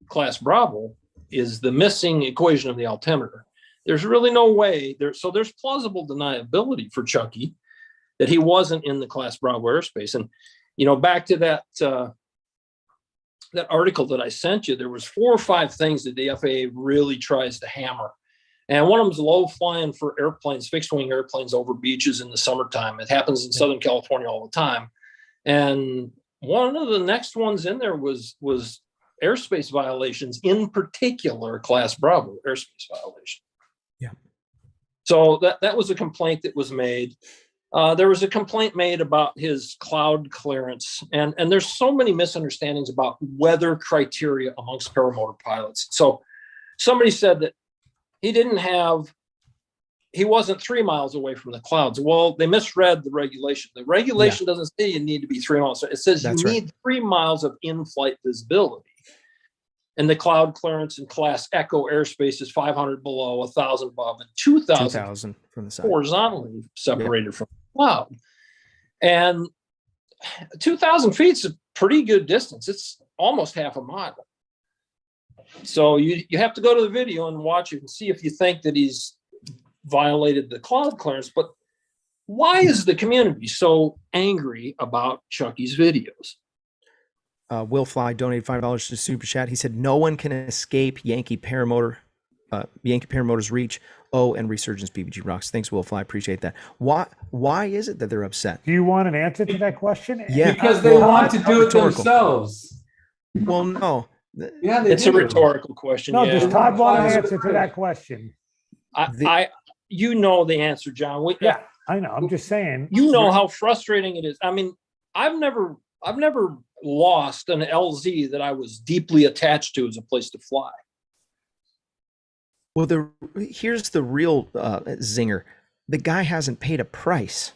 Class Bravo is the missing equation of the altimeter. There's really no way there. So there's plausible deniability for Chucky that he wasn't in the Class Bravo airspace. And, back to that article that I sent you, there was 4 or 5 things that the FAA really tries to hammer. And one of them is low flying for airplanes, fixed wing airplanes over beaches in the summertime. It happens in Southern California all the time. And one of the next ones in there was airspace violations, in particular Class Bravo airspace violation. Yeah. So that was a complaint that was made. There was a complaint made about his cloud clearance, and there's so many misunderstandings about weather criteria amongst paramotor pilots. So somebody said that he wasn't 3 miles away from the clouds. Well, they misread the regulation. The regulation doesn't say you need to be 3 miles. It says you need 3 miles of in-flight visibility. And the cloud clearance in Class Echo airspace is 500 below, 1,000 above, and 2,000 from the side, horizontally separated from the cloud. And 2,000 feet is a pretty good distance. It's almost half a mile. So you have to go to the video and watch it and see if you think that he's violated the cloud clearance. But why is the community so angry about Chucky's videos? Will Fly donated $5 to Super Chat. He said, no one can escape Yankee Paramotors reach. Oh, and Resurgence PPG rocks. Thanks, Will Fly. Appreciate that. Why is it that they're upset? Do you want an answer to that question? Yeah. Because they want to do it themselves. Well, no. Yeah, it's a rhetorical question. No, does Todd want an answer to that question? You know the answer, John. Yeah, I know. I'm just saying. You know how frustrating it is. I mean, I've never lost an LZ that I was deeply attached to as a place to fly. Well, here's the real zinger. The guy hasn't paid a price,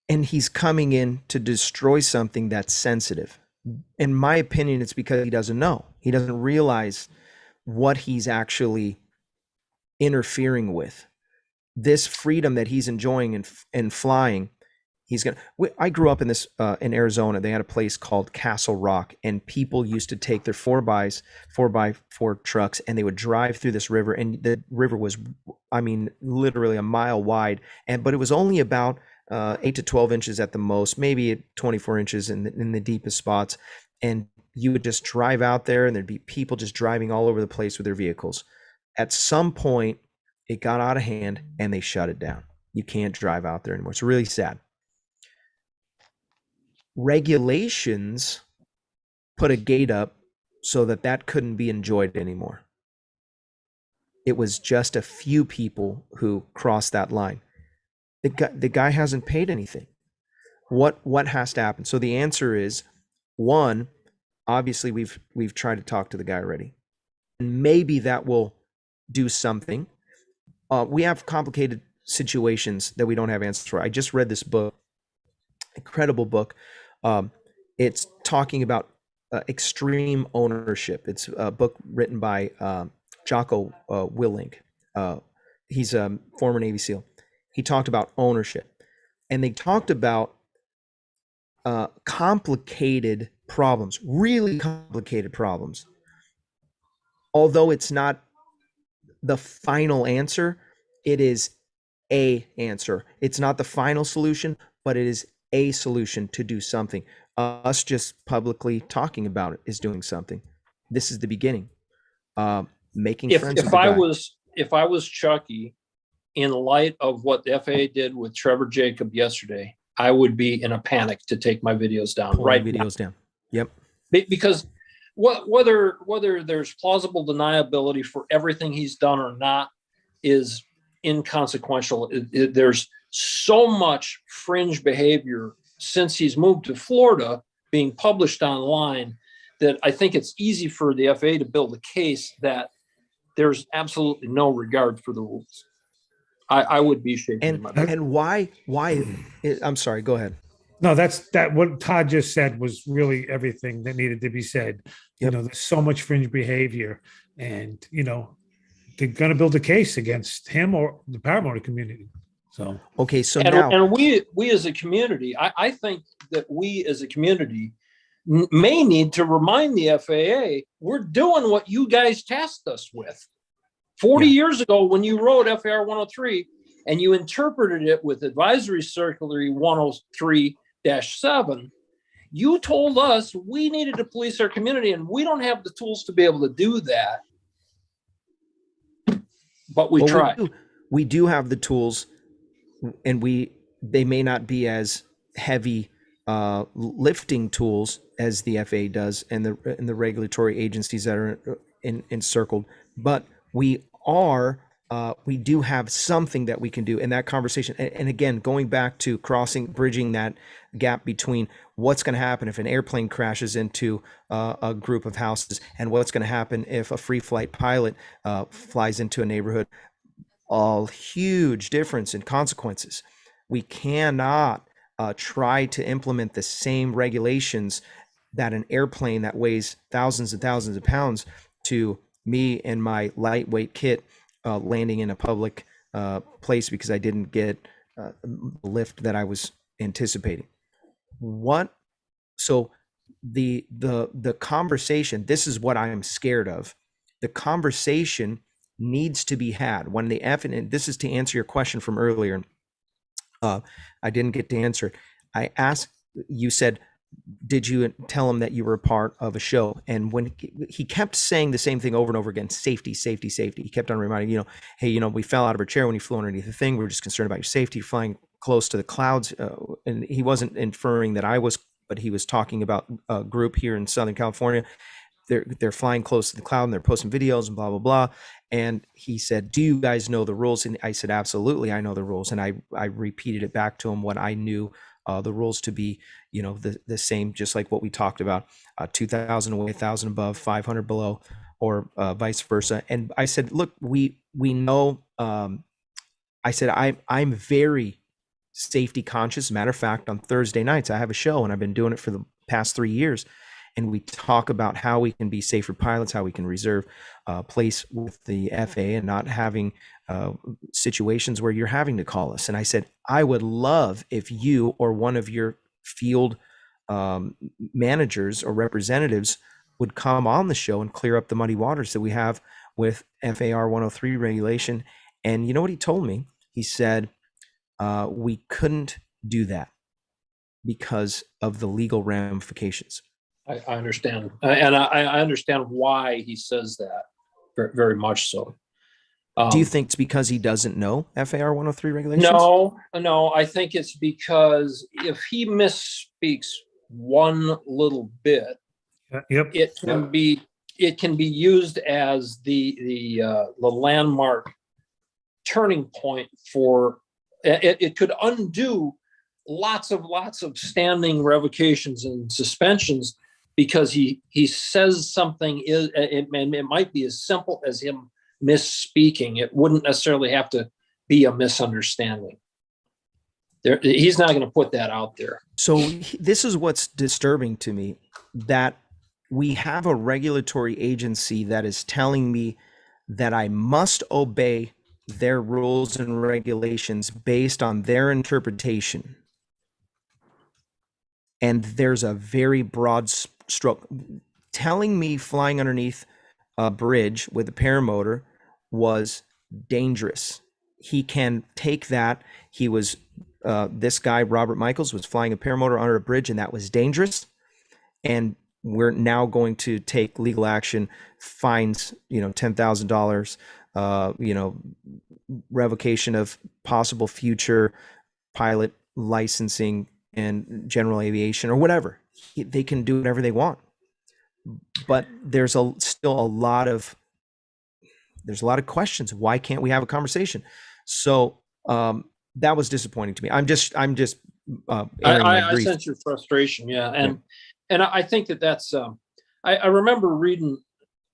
and he's coming in to destroy something that's sensitive. In my opinion, it's because he doesn't know. He doesn't realize what he's actually interfering with. This freedom that he's enjoying in flying, I grew up in this in Arizona. They had a place called Castle Rock, and people used to take their 4x4 trucks, and they would drive through this river. And the river was, I mean, literally a mile wide, but it was only about 8 to 12 inches at the most, maybe 24 inches in the deepest spots. And you would just drive out there, and there'd be people just driving all over the place with their vehicles. At some point, it got out of hand, and they shut it down. You can't drive out there anymore. It's really sad. Regulations put a gate up so that couldn't be enjoyed anymore. It was just a few people who crossed that line. The guy hasn't paid anything. What has to happen? So the answer is, one, obviously we've tried to talk to the guy already, and maybe that will do something. We have complicated situations that we don't have answers for. I just read this book, incredible book. It's talking about extreme ownership. It's a book written by Jocko Willink. He's a former Navy SEAL. He talked about ownership, and they talked about complicated problems, really complicated problems. Although it's not the final answer, it is a answer. It's not the final solution, but it is a solution to do something. Us just publicly talking about it is doing something. This is the beginning. Making friends. If I was Chucky, in light of what the FAA did with Trevor Jacobs yesterday, I would be in a panic to take my videos down. Down. Yep. Because whether there's plausible deniability for everything he's done or not is inconsequential. There's so much fringe behavior since he's moved to Florida being published online that I think it's easy for the FAA to build a case that there's absolutely no regard for the rules. I would be shaking my head. And why? I'm sorry. Go ahead. No, that what Todd just said was really everything that needed to be said. Yep. You know, there's so much fringe behavior, and you know, they're going to build a case against him or the paramotor community. So okay, so and we as a community, I think that we as a community may need to remind the FAA we're doing what you guys tasked us with 40 years ago when you wrote FAR 103 and you interpreted it with Advisory Circular 103-7. You told us we needed to police our community, and we don't have the tools to be able to do that. But we tried. We do have the tools, and they may not be as heavy lifting tools as the FAA does and the regulatory agencies that are encircled, but we do have something that we can do in that conversation. And again, going back to bridging that gap between what's going to happen if an airplane crashes into a group of houses and what's going to happen if a free flight pilot flies into a neighborhood. A huge difference in consequences. We cannot try to implement the same regulations that an airplane that weighs thousands and thousands of pounds to me and my lightweight kit landing in a public place because I didn't get the lift that I was anticipating. So the conversation, this is what I am scared of. The conversation needs to be had when and this is to answer your question from earlier. I didn't get to answer it. I asked, you said, did you tell him that you were a part of a show? And when he kept saying the same thing over and over again, safety, safety, safety. He kept on reminding, hey, we fell out of our chair when you flew underneath the thing. We were just concerned about your safety, flying close to the clouds. And he wasn't inferring that I was, but he was talking about a group here in Southern California. They're flying close to the cloud and they're posting videos and blah, blah, blah. And he said, do you guys know the rules? And I said, absolutely, I know the rules. And I repeated it back to him what I knew the rules to be, the same, just like what we talked about, 2,000 away, 1,000 above, 500 below, or vice versa. And I said, look, we know, I said, I'm very safety conscious. Matter of fact, on Thursday nights, I have a show and I've been doing it for the past 3 years. and we talk about how we can be safer pilots, how we can reserve place with the FAA and not having situations where you're having to call us. And I said, I would love if you or one of your field managers or representatives would come on the show and clear up the muddy waters that we have with FAR 103 regulation. And you know what he told me? He said, we couldn't do that because of the legal ramifications. I understand. And I understand why he says that very, very much so. Do you think it's because he doesn't know FAR 103 regulations? No, I think it's because if he misspeaks one little bit, it can be used as the landmark turning point for it could undo lots of standing revocations and suspensions because he says something it might be as simple as him misspeaking. It wouldn't necessarily have to be a misunderstanding. He's not going to put that out there. So this is what's disturbing to me, that we have a regulatory agency that is telling me that I must obey their rules and regulations based on their interpretation. And there's a very broad stroke telling me flying underneath a bridge with a paramotor was dangerous. He can take that. He was, this guy, Robert Michaels, was flying a paramotor under a bridge, and that was dangerous. And we're now going to take legal action, fines, $10,000, revocation of possible future pilot licensing and general aviation or whatever. They can do whatever they want. But there's still a lot of questions. Why can't we have a conversation? So that was disappointing to me. I'm just airing my grief. I sense your frustration. Yeah. And I think that's, I remember reading,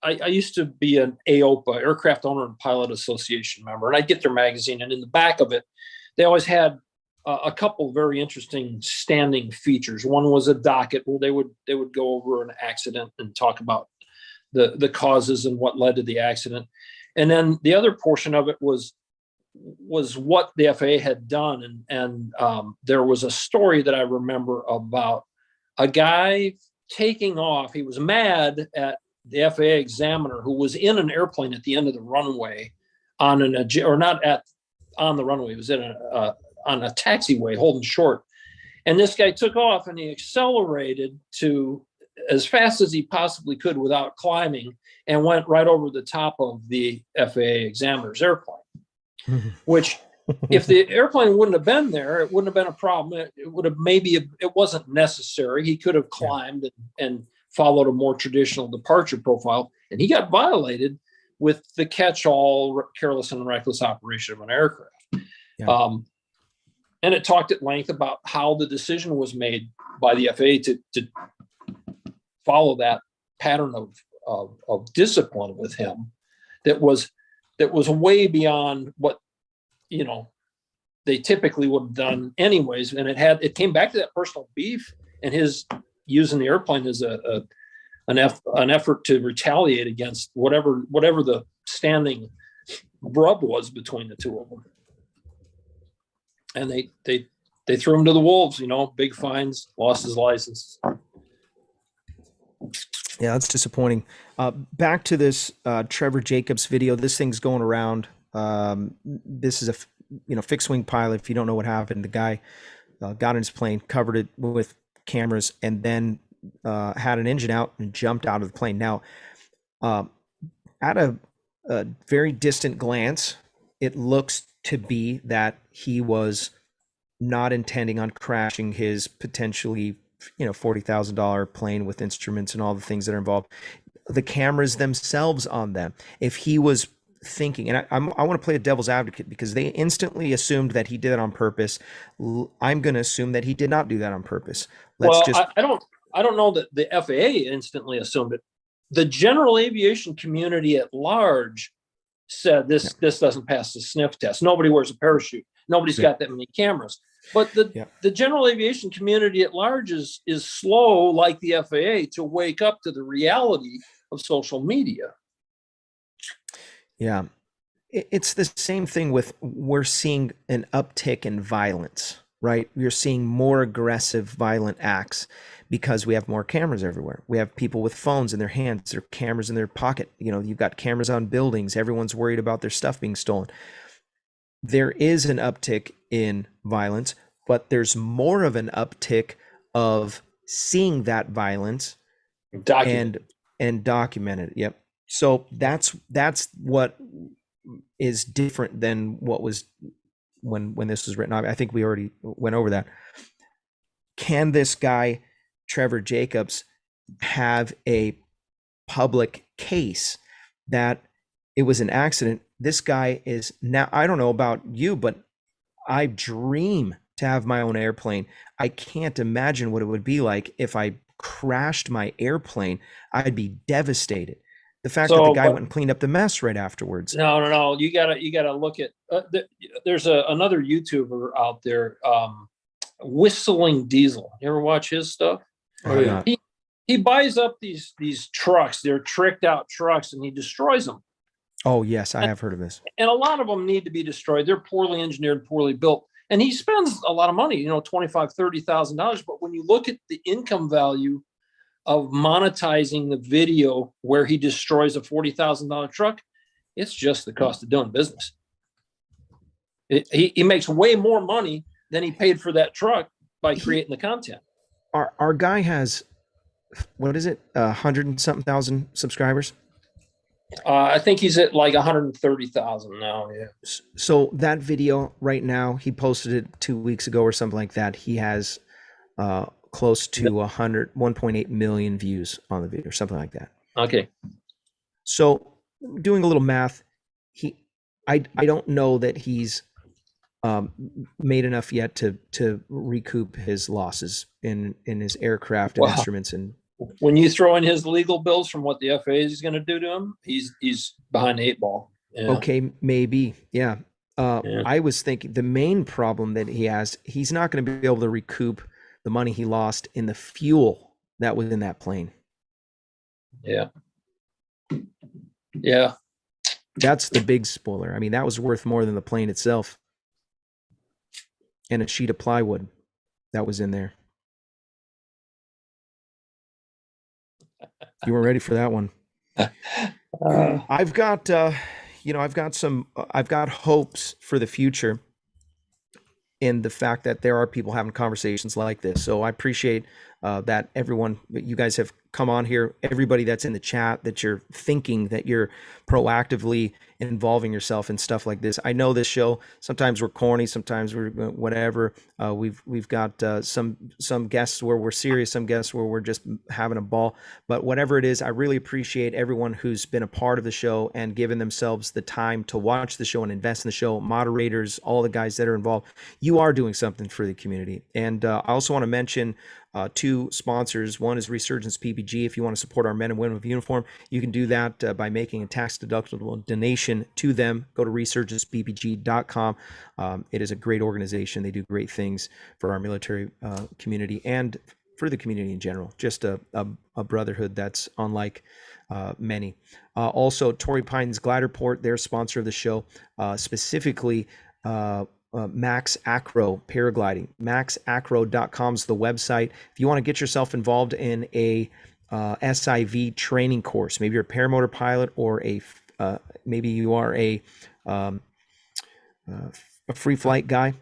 I used to be an AOPA, Aircraft Owner and Pilot Association member, and I'd get their magazine, and in the back of it, they always had a couple very interesting standing features. One was a docket where they would go over an accident and talk about the causes and what led to the accident. And then the other portion of it was what the FAA had done. And there was a story that I remember about a guy taking off. He was mad at the FAA examiner who was in an airplane at the end of the runway on the runway. He was on a taxiway holding short. And this guy took off and he accelerated to as fast as he possibly could without climbing and went right over the top of the FAA examiner's airplane, which if the airplane wouldn't have been there, it wouldn't have been a problem. It would have it wasn't necessary. He could have climbed and followed a more traditional departure profile, and he got violated with the catch-all careless and reckless operation of an aircraft. Yeah. And it talked at length about how the decision was made by the FAA to follow that pattern of discipline with him that was way beyond what they typically would have done anyways. And it came back to that personal beef and his using the airplane as an effort to retaliate against whatever the standing rub was between the two of them. And they threw him to the wolves, big fines, lost his license. Yeah, that's disappointing. Back to this Trevor Jacobs video. This thing's going around. This is a fixed wing pilot. If you don't know what happened, the guy got in his plane, covered it with cameras, and then had an engine out and jumped out of the plane. Now, at a very distant glance, it looks to be that he was not intending on crashing his potentially $40,000 plane with instruments and all the things that are involved. The cameras themselves on them. If he was thinking, and I want to play a devil's advocate because they instantly assumed that he did it on purpose. I'm going to assume that he did not do that on purpose. I don't know that the FAA instantly assumed it. The general aviation community at large said this doesn't pass the sniff test. Nobody wears a parachute. Nobody's got that many cameras. But Yeah. the general aviation community at large is slow, like the FAA, to wake up to the reality of social media. Yeah. It's the same thing with, we're seeing an uptick in violence, right? We're seeing more aggressive, violent acts because we have more cameras everywhere. We have people with phones in their hands, their cameras in their pocket. You know, you've got cameras on buildings. Everyone's worried about their stuff being stolen. There is an uptick in violence, but there's more of an uptick of seeing that violence and document it. Yep. So that's what is different than what was when this was written. I think we already went over that. Can this guy, Trevor Jacobs, have a public case that it was an accident? This guy is now, I don't know about you, but I dream to have my own airplane. I can't imagine what it would be like if I crashed my airplane. I'd be devastated. The fact that the guy went and cleaned up the mess right afterwards. No. You gotta look at. There's another YouTuber out there, Whistling Diesel. You ever watch his stuff? Oh yeah. He buys up these trucks. They're tricked out trucks, and he destroys them. Oh yes, I have heard of this. And a lot of them need to be destroyed. They're poorly engineered, poorly built, and he spends a lot of money. $25,000-$30,000. But when you look at the income value of monetizing the video where he destroys a $40,000 truck, it's just the cost of doing business. He makes way more money than he paid for that truck by creating the content. Our guy has, what is it, 100 and something thousand subscribers? I think he's at like 130,000 now. Yeah. So that video right now, he posted it 2 weeks ago or something like that. He has close to 1.8 million views on the video or something like that. Okay. So doing a little math, I don't know that he's made enough yet to recoup his losses in his aircraft and instruments. And when you throw in his legal bills from what the FAA is going to do to him, he's behind the 8 ball. Yeah. Okay, maybe. Yeah. I was thinking the main problem that he has, he's not going to be able to recoup the money he lost in the fuel that was in that plane. Yeah. Yeah. That's the big spoiler. I mean, that was worth more than the plane itself. And a sheet of plywood that was in there. You weren't ready for that one. I've got hopes for the future in the fact that there are people having conversations like this. So I appreciate that everyone, you guys have come on here, everybody that's in the chat, that you're thinking, that you're proactively involving yourself in stuff like this. I know this show, sometimes we're corny, sometimes we're whatever. We've got some guests where we're serious, some guests where we're just having a ball. But whatever it is, I really appreciate everyone who's been a part of the show and given themselves the time to watch the show and invest in the show. Moderators, all the guys that are involved, you are doing something for the community. And I also want to mention 2 sponsors. One is Resurgence PPG. If you want to support our men and women of uniform, you can do that by making a tax-deductible donation to them. Go to resurgenceppg.com. It is a great organization. They do great things for our military community and for the community in general. Just a brotherhood that's unlike many. Also, Torrey Pines Gliderport, they're a sponsor of the show, specifically Max Acro Paragliding. MaxAcro.com is the website. If you want to get yourself involved in a SIV training course, maybe you're a paramotor pilot, or maybe you are a free flight guy,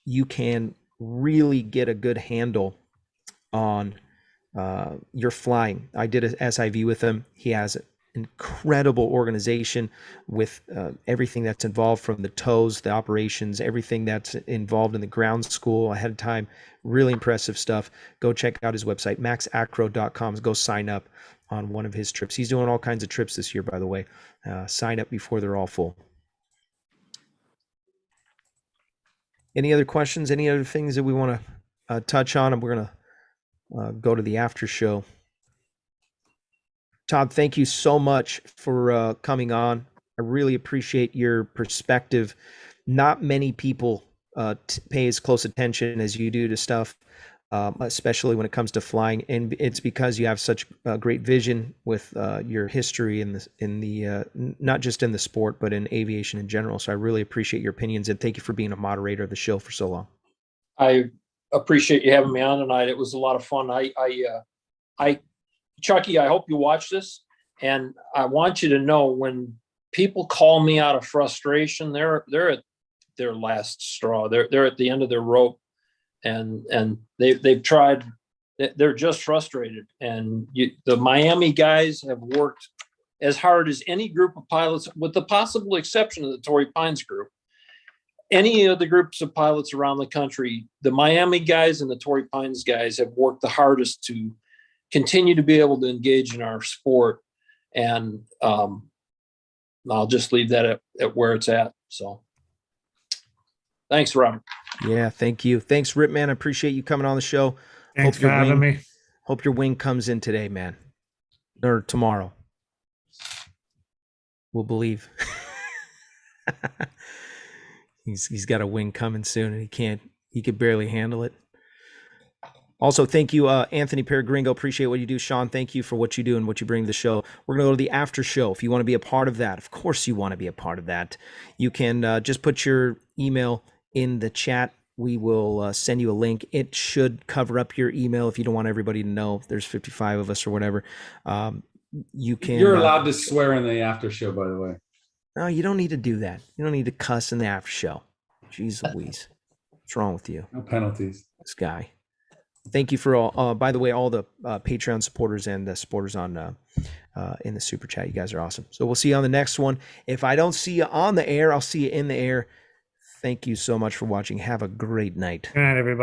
you can really get a good handle on your flying. I did an SIV with him. He has incredible organization with everything that's involved, from the tows, the operations, everything that's involved in the ground school ahead of time. Really impressive stuff. Go check out his website, maxacro.com. Go sign up on one of his trips. He's doing all kinds of trips this year, by the way. Sign up before they're all full. Any other questions? Any other things that we want to touch on? And we're going to go to the after show. Todd, thank you so much for coming on. I really appreciate your perspective. Not many people pay as close attention as you do to stuff, especially when it comes to flying. And it's because you have such a great vision with your history in the not just in the sport, but in aviation in general. So I really appreciate your opinions, and thank you for being a moderator of the show for so long. I appreciate you having me on tonight. It was a lot of fun. Chucky, I hope you watch this, and I want you to know, when people call me out of frustration, they're at their last straw. They're at the end of their rope, and they've tried. They're just frustrated. And the Miami guys have worked as hard as any group of pilots, with the possible exception of the Torrey Pines group. Any of the groups of pilots around the country, the Miami guys and the Torrey Pines guys have worked the hardest to continue to be able to engage in our sport. And I'll just leave that at where it's at. So thanks, Robert. Yeah, thank you. Thanks, Rip, man. I appreciate you coming on the show. Thanks for having me. Hope your wing comes in today, man. Or tomorrow. We'll believe. He's got a wing coming soon, and he could barely handle it. Also, thank you, Anthony Peregringo. Appreciate what you do. Sean, thank you for what you do and what you bring to the show. We're going to go to the after show. If you want to be a part of that, of course you want to be a part of that. You can just put your email in the chat. We will send you a link. It should cover up your email if you don't want everybody to know. There's 55 of us or whatever. You're allowed to swear in the after show, by the way. No, you don't need to do that. You don't need to cuss in the after show. Jeez Louise. What's wrong with you? No penalties. This guy. Thank you for all, by the way, all the Patreon supporters and the supporters on in the super chat. You guys are awesome. So we'll see you on the next one. If I don't see you on the air, I'll see you in the air. Thank you so much for watching. Have a great night. Good night, everybody.